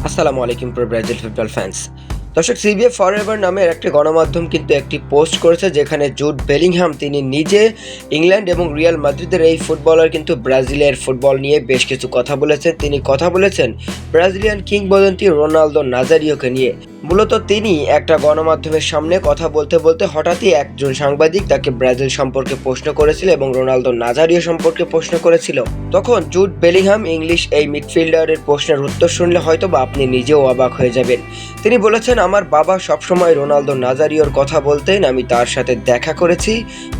আসসালামু আলাইকুম প্রিয় ব্রাজিল ফুটবল ফ্যান্স। দর্শক, সিবিএ ফরএভার নামের একটি গণমাধ্যম কিন্তু একটি পোস্ট করেছে যেখানে জুড বেলিংহাম তিনি নিজে ইংল্যান্ড এবং রিয়াল মাদ্রিদের এই ফুটবলার কিন্তু ব্রাজিলের ফুটবল নিয়ে বেশ কিছু কথা বলেছেন। তিনি কথা বলেছেন ব্রাজিলিয়ান কিংবদন্তি রোনালদো নাজারিওকে নিয়ে। মূলত তিনি একটা গণমাধ্যমের সামনে কথা বলতে বলতে হঠাৎই একজন সাংবাদিক তাকে ব্রাজিল সম্পর্কে প্রশ্ন করেছিল এবং রোনালদো নাজারিও সম্পর্কে প্রশ্ন করেছিল। তখন জুড বেলিংহাম ইংলিশ এই মিডফিল্ডারের প্রশ্নের উত্তর শুনলে হয়তো বা আপনি নিজেও অবাক হয়ে যাবেন। তিনি বলেছেন, আমার বাবা সবসময় রোনালদো নাজারিওর কথা বলতেন, আমি তার সাথে দেখা করেছি।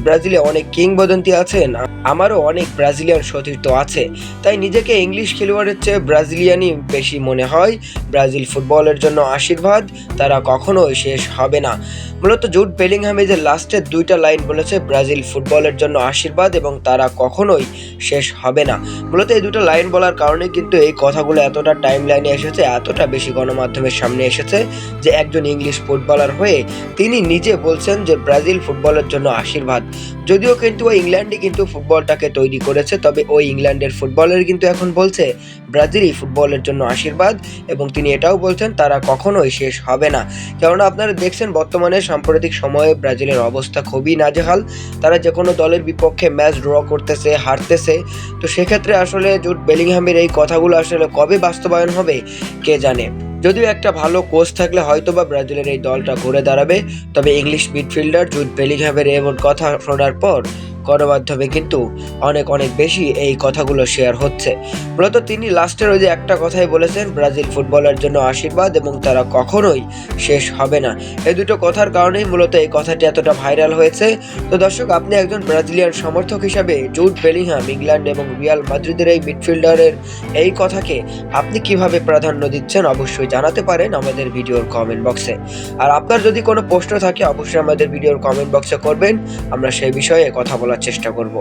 ব্রাজিলে অনেক কিংবদন্তি আছেন, আমারও অনেক ব্রাজিলিয়ান সতীর্থ আছে, তাই নিজেকে ইংলিশ খেলোয়াড়ের চেয়ে ব্রাজিলিয়ানই বেশি মনে হয়। ব্রাজিল ফুটবলের জন্য আশীর্বাদ, তারা কখনোই শেষ হবে না। মূলত জুড বেলিংহাম যে লাস্টের দুইটা লাইন বলেছে, ব্রাজিল ফুটবলের জন্য আশীর্বাদ এবং তারা কখনোই শেষ হবে না। মূলত এই দুটো লাইন বলার কারণে কিন্তু এই কথাগুলো এতটা টাইম লাইনে এসেছে, এতটা বেশি গণমাধ্যমের সামনে এসেছে যে একজন ইংলিশ ফুটবলার হয়ে তিনি নিজে বলছেন যে ব্রাজিল ফুটবলের জন্য আশীর্বাদ। যদিও কিন্তু ওই ইংল্যান্ডই কিন্তু ফুটবলটাকে তৈরি করেছে, তবে ওই ইংল্যান্ডের ফুটবলের কিন্তু এখন বলছে ব্রাজিলই ফুটবলের জন্য আশীর্বাদ এবং তিনি এটাও বলছেন তারা কখনোই শেষ হবে না। কেননা আপনারা দেখছেন বর্তমানে সাম্প্রতিক সময়ে ব্রাজিলের অবস্থা খুবই নাজেহাল। তারা যে কোনো দলের বিপক্ষে ম্যাচ ড্র করতেছে, হারতেছে। তো সেক্ষেত্রে আসলে জুড বেলিংহামের এই কথাগুলো আসলে কবে বাস্তবায়ন হবে কে জানে। যদিও একটা ভালো কোচ থাকলে হয়তোবা ব্রাজিলের এই দলটা ঘুরে দাঁড়াবে, তবে ইংলিশ মিডফিল্ডার জুড বেলিংহামের এমন কথা শোনার পর গণমাধ্যমে কিন্তু অনেক বেশি এই কথাগুলো শেয়ার হচ্ছে। মূলত তিনি লাস্টের ওই যে একটা কথাই বলেছেন, ব্রাজিল ফুটবলের জন্য আশীর্বাদ এবং তারা কখনোই শেষ হবে না। এই দুটো কথার কারণেই মূলত এই কথাটি এতটা ভাইরাল হয়েছে। তো দর্শক, আপনি একজন ব্রাজিলিয়ান সমর্থক হিসাবে জুড বেলিংহাম ইংল্যান্ড এবং রিয়াল মাদ্রিদের এই মিডফিল্ডারের এই কথাকে আপনি কিভাবে প্রাধান্য দিচ্ছেন অবশ্যই জানাতে পারেন আমাদের ভিডিওর কমেন্ট বক্সে। আর আপনার যদি কোনো প্রশ্ন থাকে অবশ্যই আমাদের ভিডিওর কমেন্ট বক্সে করবেন, আমরা সেই বিষয়ে কথা বলার চেষ্টা করব।